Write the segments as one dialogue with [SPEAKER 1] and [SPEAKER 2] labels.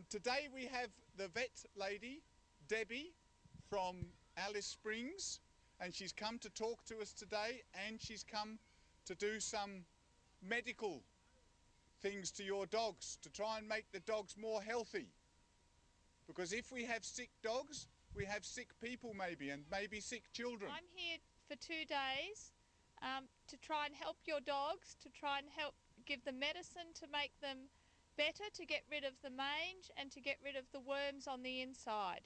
[SPEAKER 1] Today we have the vet lady, Debbie, from Alice Springs, and she's come to talk to us today, and she's come to do some medical things to your dogs to try and make the dogs more healthy. Because if we have sick dogs, we have sick people maybe, and maybe sick children.
[SPEAKER 2] I'm here for 2 days to try and help your dogs, to try and help give them medicine to make them better, to get rid of the mange and to get rid of the worms on the inside.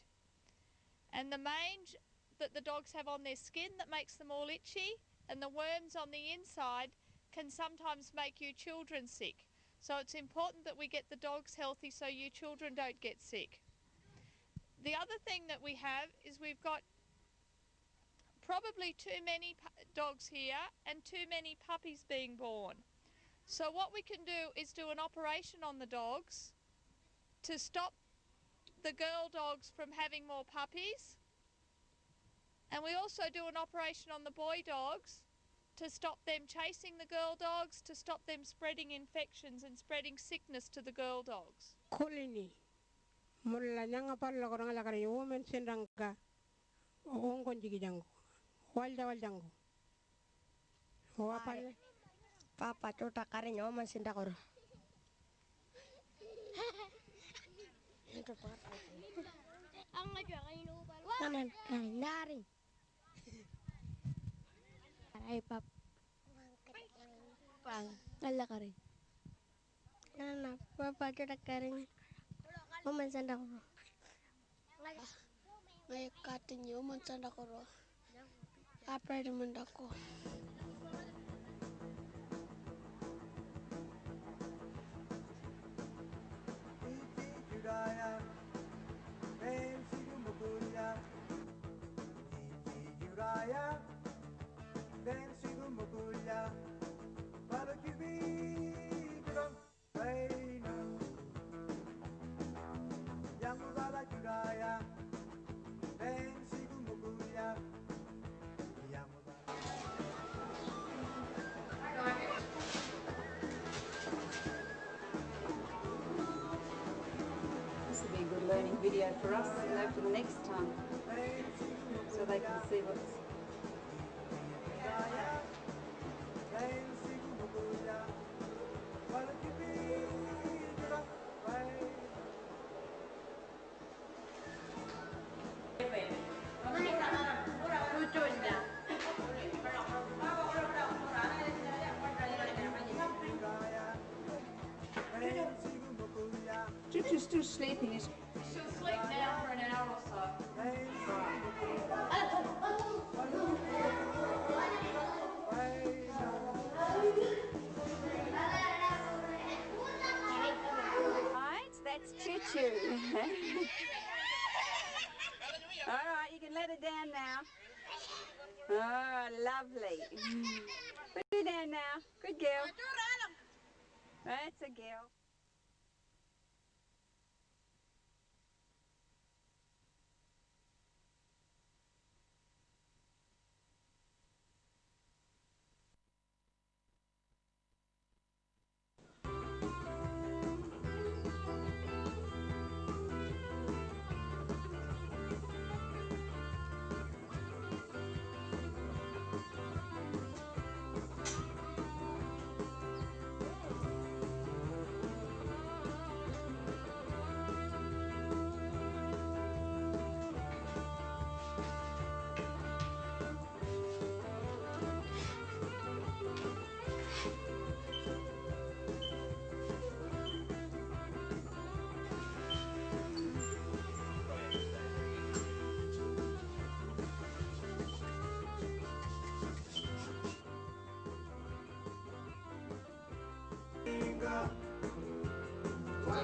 [SPEAKER 2] And the mange that the dogs have on their skin that makes them all itchy, and the worms on the inside can sometimes make you children sick. So it's important that we get the dogs healthy so you children don't get sick. The other thing that we have is we've got probably too many dogs here and too many puppies being born. So what we can do is do an operation on the dogs to stop the girl dogs from having more puppies, and we also do an operation on the boy dogs to stop them chasing the girl dogs, to stop them spreading infections and spreading sickness to the girl dogs.
[SPEAKER 3] Kolini mulla nyanga parla ko ngala kare women sendanga ongon jigi jango walda waldango wa palle
[SPEAKER 4] papa tota kare nyoman senda koro anga jaga ino bal kanan nari ay pap pang ala kare nana papa tota kare woman senda koro may katin woman senda koro apa mendako
[SPEAKER 5] Judaya, Ben Sigu Mukuya, Judaya, Ben Sigu Mukuya, Palakibi, Reina, Yamubala Judaya, Ben Sigu Mukuya,
[SPEAKER 6] Good learning video for us, you know, for the next time, so they can see what's. Juju's still sleeping.
[SPEAKER 2] She'll sleep now for an hour or so.
[SPEAKER 6] Right, that's Choo-Choo. All right, you can let her down now. Oh, lovely. Put her down now. Good girl. That's a girl.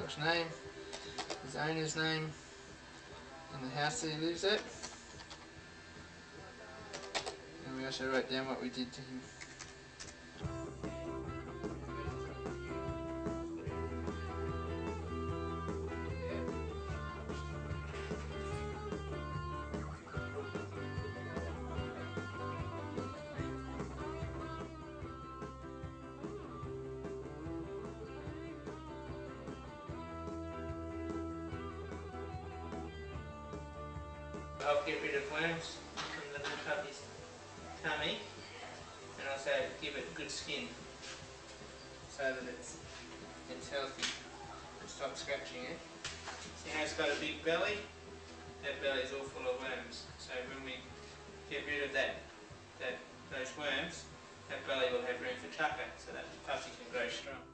[SPEAKER 7] Dog's name, his owner's name, and the house that he lives at. And we also wrote down what we did to him. Help get rid of worms from the little puppy's tummy, and also give it good skin so that it's healthy. Stop scratching it. See how it's got a big belly? That belly is all full of worms. So when we get rid of those worms, that belly will have room for tucker so that the puppy can grow strong.